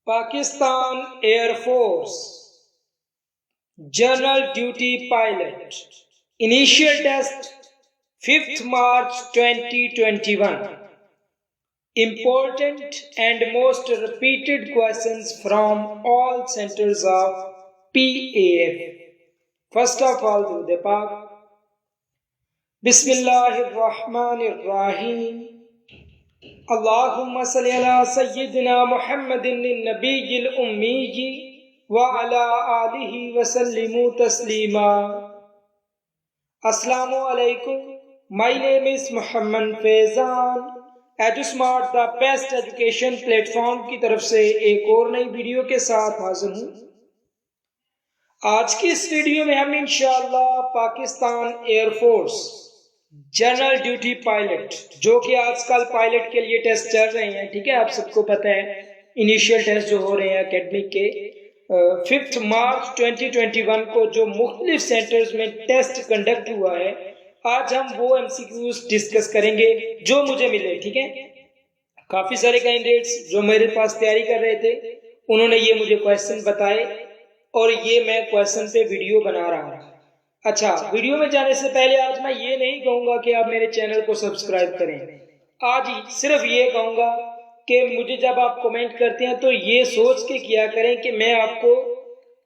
Pakistan Air Force General Duty Pilot Initial Test 5th March 2021. Important and most repeated questions from all centers of PAF. First of all, Durud Pak. Bismillahirrahmanirrahim. Allahumma salli ala Sayyidina Muhammadin Nabiyil Ummiyyi wa ala alihi wa sallimu taslima. Assalamu alaikum. My name is Muhammad Faizan. EduSmart the best education platform की तरफ से एक और नई video के साथ हाजिर हूँ। आज की इस वीडियो में हम इंशाअल्लाह Pakistan air force general duty pilot, जो कि आजकल पायलट के लिए टेस्ट चल रहे हैं, ठीक है, आप सबको पता है, इनिशियल टेस्ट जो हो रहे हैं एकेडमिक के 5 मार्च 2021 को जो मुख्तलिफ सेंटर्स में टेस्ट कंडक्ट हुआ है, आज हम वो एमसीक्यूज डिस्कस करेंगे जो मुझे मिले। ठीक है, काफी सारे कैंडिडेट्स जो मेरे पास तैयारी कर रहे थे उन्होंने ये मुझे क्वेश्चन बताए और ये मैं क्वेश्चन पे वीडियो बना रहा हूँ। अच्छा, वीडियो में जाने से पहले आज मैं ये नहीं कहूंगा कि आप मेरे चैनल को सब्सक्राइब करें। आज सिर्फ ये कहूंगा कि मुझे जब आप कमेंट करते हैं तो ये सोच के किया करें कि मैं आपको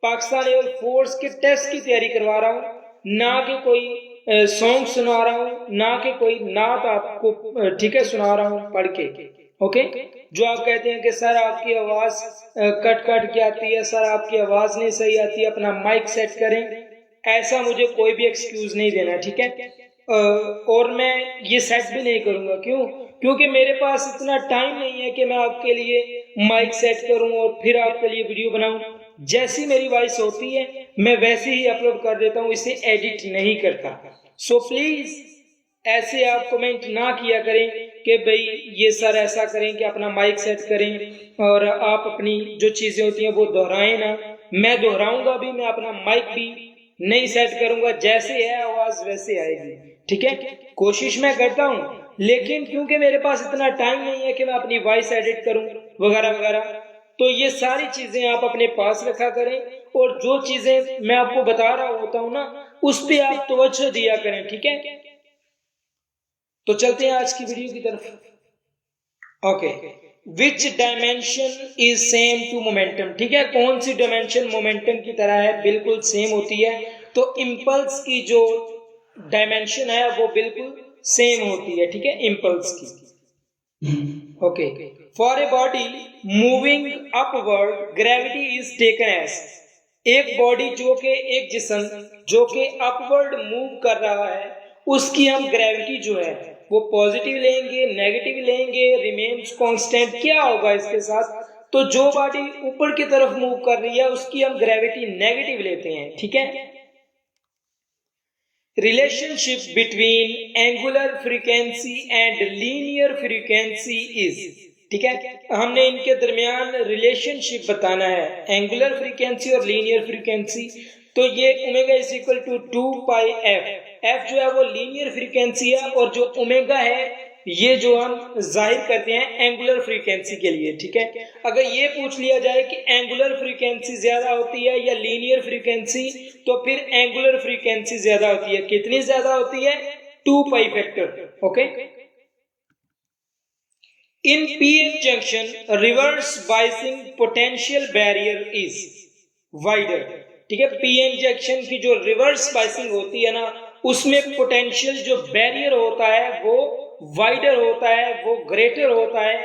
पाकिस्तान एयरफोर्स के टेस्ट की तैयारी करवा रहा हूँ, ना कि कोई सॉन्ग सुना रहा हूँ, ना कि कोई नात आपको ठीक है सुना रहा हूँ पढ़ के। ओके, जो आप कहते हैं कि सर आपकी आवाज कट कट के आती है, सर आपकी आवाज नहीं सही आती है, अपना माइक सेट करें, ऐसा मुझे कोई भी एक्सक्यूज नहीं देना। ठीक है, और मैं ये सेट भी नहीं करूंगा। क्यों? क्योंकि मेरे पास इतना टाइम नहीं है कि मैं आपके लिए माइक सेट करूं और फिर आपके लिए वीडियो बनाऊं। जैसी मेरी वॉइस होती है मैं वैसे ही अपलोड कर देता हूं, इसे एडिट नहीं करता। सो प्लीज ऐसे आप कमेंट ना किया करें कि भाई ये सर ऐसा करें कि अपना माइक सेट करें और आप अपनी जो चीजें होती हैं वो दोहराएं ना। मैं दोहराऊंगा भी, मैं अपना माइक भी नहीं सेट करूंगा, जैसे है आवाज वैसे आएगी। ठीक है, कोशिश मैं करता हूँ, लेकिन क्योंकि मेरे पास इतना टाइम नहीं है कि मैं अपनी वॉइस एडिट करूं वगैरह वगैरह, तो ये सारी चीजें आप अपने पास रखा करें और जो चीजें मैं आपको बता रहा होता हूं ना, उस पे आप तवज्जो दिया करें। ठीक है, तो चलते हैं आज की वीडियो की तरफ। Okay, which dimension is same to momentum. ठीक है, कौन सी डायमेंशन मोमेंटम की तरह है? बिल्कुल सेम होती है। तो इम्पल्स की जो डायमेंशन है वो बिल्कुल सेम होती है। ठीक है, इम्पल्स की। Okay, for a body moving upward gravity is taken as. एक बॉडी जो के एक जिस्म जो के अपवर्ड मूव कर रहा है, उसकी हम ग्रेविटी जो है वो पॉजिटिव लेंगे, नेगेटिव लेंगे, रिमेन्स कांस्टेंट, क्या होगा इसके साथ? तो जो बॉडी ऊपर की तरफ मूव कर रही है उसकी हम ग्रेविटी नेगेटिव लेते हैं। ठीक है, relationship between angular frequency and linear frequency is. ठीक है, हमने इनके दरमियान रिलेशनशिप बताना है, एंगुलर फ्रीक्वेंसी और लीनियर फ्रीक्वेंसी। तो ये omega is equal to 2 pi F. F जो है वो लीनियर फ्रीक्वेंसी है और जो ओमेगा है ये जो हम जाहिर करते हैं एंगुलर फ्रीक्वेंसी के लिए। ठीक है, अगर ये पूछ लिया जाए कि एंगुलर फ्रीक्वेंसी ज्यादा होती है या लीनियर फ्रीक्वेंसी, तो फिर एंगुलर फ्रीक्वेंसी ज्यादा होती है। कितनी ज्यादा होती है? 2 pi factor. Okay, in PN junction reverse biasing potential barrier is wider. ठीक है, पीएन जंक्शन की जो रिवर्स बाइसिंग होती है ना, उसमें पोटेंशियल जो बैरियर होता है वो वाइडर होता है, वो ग्रेटर होता है,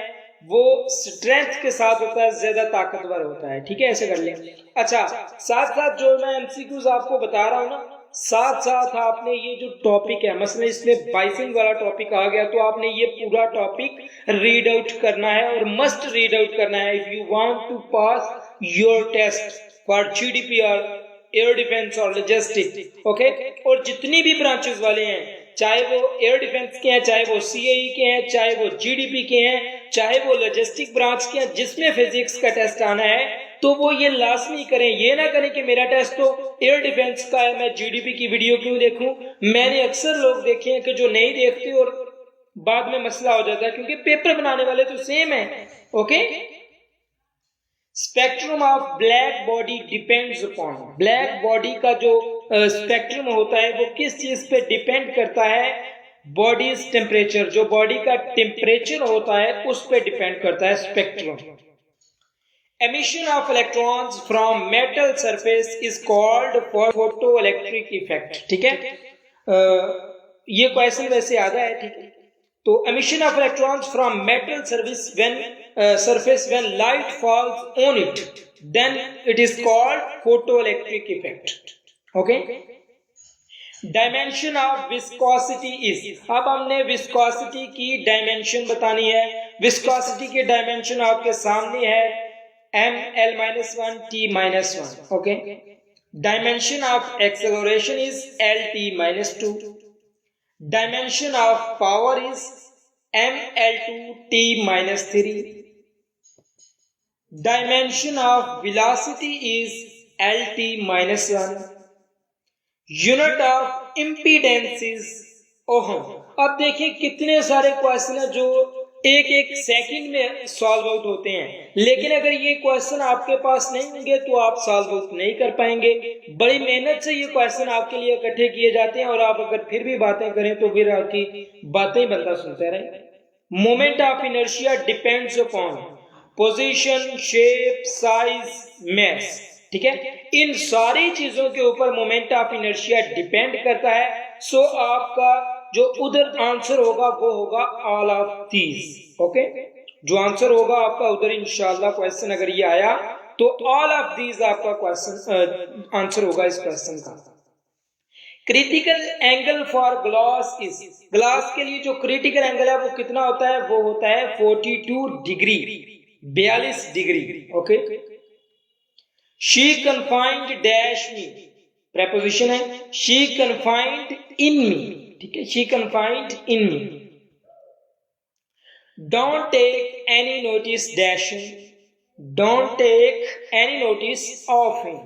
वो स्ट्रेंथ के साथ होता है, ज्यादा ताकतवर होता है। ठीक है, ऐसे कर लें। अच्छा, साथ साथ जो मैं एमसीक्यूज आपको बता रहा हूँ ना, साथ साथ आपने ये जो टॉपिक है, मसलन इसमें बाइसिंग वाला टॉपिक आ गया, तो आपने ये पूरा टॉपिक रीड आउट करना है और मस्ट रीड आउट करना है if you want to pass your test for GDP और एयर डिफेंस और लॉजिस्टिक। ओके, और जितनी भी ब्रांचेस वाले हैं, चाहे वो एयर डिफेंस के हैं, चाहे वो सीएई के हैं, चाहे वो जीडीपी के हैं, चाहे वो लॉजिस्टिक ब्रांच के हैं, जिसमें फिजिक्स का टेस्ट आना है, तो वो ये लाजमी करें। ये ना करें कि मेरा टेस्ट तो एयर डिफेंस का है, मैं जीडीपी की वीडियो क्यों देखूं। मैंने अक्सर लोग देखे हैं कि जो नहीं देखते और बाद में मसला हो जाता है, क्योंकि पेपर बनाने वाले तो सेम है। Okay, spectrum of black body depends upon, black body का जो स्पेक्ट्रम होता है वो किस चीज पे डिपेंड करता है? बॉडीज टेम्परेचर, जो बॉडी का टेम्परेचर होता है उस पे डिपेंड करता है spectrum. Emission of electrons from metal surface is called photo electric effect. ठीक है, ये क्वेश्चन वैसे आ गया है। ठीक है, तो emission of electrons from metal surface when light falls on it, then it is called photoelectric effect. Okay, dimension of viscosity is, अब हमने विस्कोसिटी की डायमेंशन बतानी है। विस्कोसिटी की डायमेंशन आपके सामने है ml-1 t-1। Okay, dimension of acceleration is lt-2, dimension of power is ml2 t-3, dimension of velocity is lt-1, unit of impedance is ohm। अब देखिए कितने सारे क्वेश्चन है जो एक एक सेकंड में सॉल्व आउट होते हैं, लेकिन अगर ये क्वेश्चन आपके पास नहीं होंगे तो आप सॉल्व आउट नहीं कर पाएंगे। बड़ी मेहनत से ये क्वेश्चन आपके लिए इकट्ठे किए जाते हैं और आप अगर फिर भी बातें करें तो फिर आपकी बातें ही बंदा सुनते रहे। Moment of inertia depends upon position, shape, size, mass. ठीक है, इन सारी चीजों के ऊपर मोमेंट ऑफ इनर्शिया डिपेंड करता है। सो आपका जो उधर आंसर होगा वो होगा ऑल ऑफ दीज। ओके, जो आंसर होगा आपका उधर इंशाल्लाह क्वेश्चन अगर ये आया तो ऑल ऑफ दीज आपका क्वेश्चन आंसर होगा इस क्वेश्चन का। Critical angle for glass is, glass के लिए जो क्रिटिकल एंगल है वो कितना होता है? वो होता है 42 degree, 42 degree. Okay, she confined dash me, preposition है, शी कन्फाइंड इन मी। ठीक है, she confined in me. Don't take any notice dash, don't take any notice of him.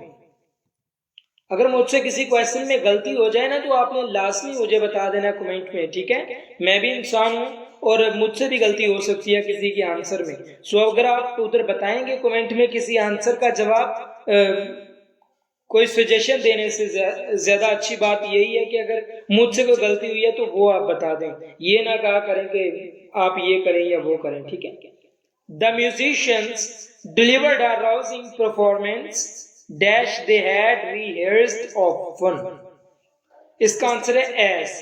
अगर मुझसे किसी क्वेश्चन में गलती हो जाए ना तो आपने लाजमी मुझे बता देना कमेंट में। ठीक है, मैं भी इंसान हूं और मुझसे भी गलती हो सकती है किसी के आंसर में। सो अगर आप उधर बताएंगे कमेंट में किसी आंसर का जवाब, कोई सजेशन देने से ज्यादा अच्छी बात यही है कि अगर मुझसे कोई गलती हुई है तो वो आप बता दें, ये ना कहा करें कि आप ये करें या वो करें। ठीक है, the musicians delivered a rousing performance dash they had rehearsed often। इसका आंसर है एस।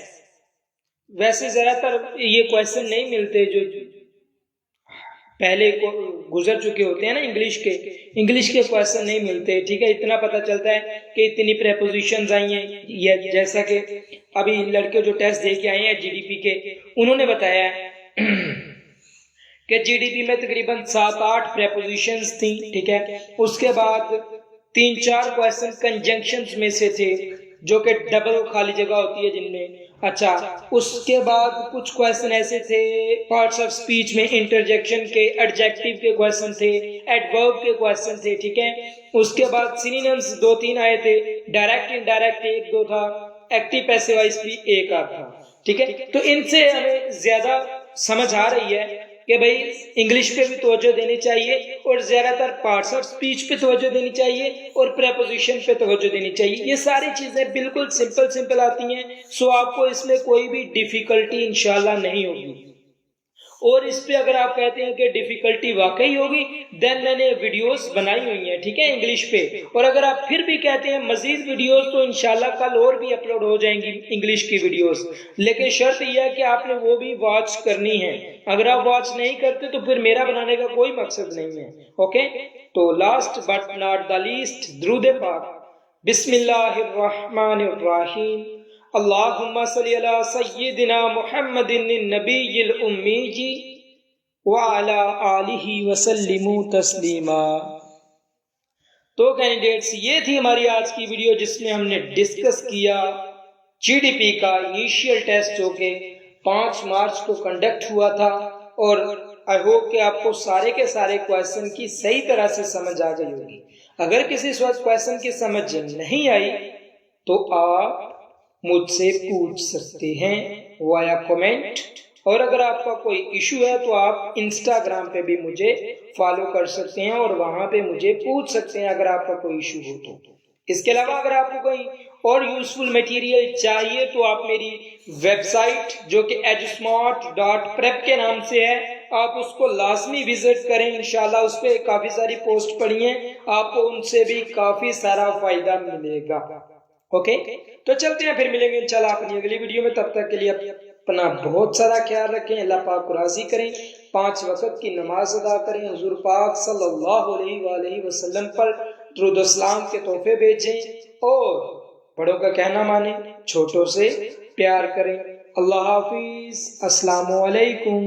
वैसे ज्यादातर ये क्वेश्चन नहीं मिलते जो पहले को गुजर चुके होते हैं ना, इंग्लिश के क्वेश्चन नहीं मिलते। ठीक है, इतना पता चलता है कि इतनी प्रेपोजिशंस आई हैं, या जैसा कि अभी लड़के जो टेस्ट दे के आए हैं जीडीपी के, उन्होंने बताया कि जीडीपी में तकरीबन 7-8 प्रेपोजिशंस थी। ठीक है, उसके बाद 3-4 क्वेश्चन कंजंक्शंस में से थे जो कि डबल खाली जगह होती है जिनमें। अच्छा, उसके बाद कुछ क्वेश्चन ऐसे थे पार्ट्स ऑफ स्पीच में इंटरजेक्शन के, एडजेक्टिव के क्वेश्चन थे, एडवर्ब के क्वेश्चन थे। ठीक है, उसके बाद सिनोनिम्स 2-3 आए थे, डायरेक्ट इनडायरेक्ट 1-2 था, एक्टिव पैसिव वॉइस भी 1 आध था। ठीक है, तो इनसे हमें ज्यादा समझ आ रही है कि भाई इंग्लिश पे भी तवज्जो देनी चाहिए और ज्यादातर पार्ट्स ऑफ स्पीच पे तवज्जो देनी चाहिए और प्रेपोजिशन पे तवज्जो देनी चाहिए। ये सारी चीजें बिल्कुल सिंपल आती हैं। सो आपको इसमें कोई भी डिफिकल्टी इंशाल्लाह नहीं होगी। और इस पे अगर आप कहते हैं कि डिफिकल्टी वाकई होगी, देन मैंने वीडियोस बनाई हुई हैं। ठीक है, इंग्लिश पे। और अगर आप फिर भी कहते हैं मजीद वीडियोस तो इंशाल्लाह कल और भी अपलोड हो जाएंगी इंग्लिश की वीडियोस, लेकिन शर्त यह है कि आपने वो भी वॉच करनी है। अगर आप वॉच नहीं करते तो फिर मेरा बनाने का कोई मकसद नहीं है। ओके, तो last but not the least, दुरूद पाक। बिस्मिल्लाहिर्रहमानिर्रहीम, अल्लाहुम्मा सल्ली अला सय्यिदिना मुहम्मदिन नबिय्यिल उम्मी व अला आलिहि व सल्लिमु तस्लीमा। तो कैंडिडेट्स, ये थी हमारी आज की वीडियो जिसमें हमने डिस्कस किया जीडीपी का इनिशियल टेस्ट जो कि 5 मार्च को कंडक्ट हुआ था। और आई होप कि आपको सारे के सारे क्वेश्चन की सही तरह से समझ आ गई होगी। अगर किसी क्वेश्चन की समझ नहीं आई तो आप मुझसे पूछ सकते हैं वाया कमेंट और अगर आपका कोई इशू है तो आप इंस्टाग्राम पे भी मुझे फॉलो कर सकते हैं और वहां पे मुझे पूछ सकते हैं अगर आपका कोई इशू हो तो। इसके अलावा अगर आपको कोई और यूजफुल मटेरियल चाहिए तो आप मेरी वेबसाइट जो कि edusmart.prep के नाम से है, आप उसको लाजमी विजिट करें। इंशाल्लाह उस पर काफी सारी पोस्ट पड़ी हैं, आपको उनसे भी काफी सारा फायदा मिलेगा। ओके, तो चलते हैं, फिर मिलेंगे इंशाल्लाह अपनी अगली वीडियो में। तब तक के लिए अपना बहुत सारा ख्याल रखें, अल्लाह पाक को राजी करें, 5 वक्त की नमाज अदा करें, हुजूर पाक सल्लल्लाहु अलैहि वसल्लम पर दुरूद सलाम के तोहफे भेजें और बड़ों का कहना माने, छोटों से प्यार करें। अल्लाह हाफिज, अस्सलामु अलैकुम।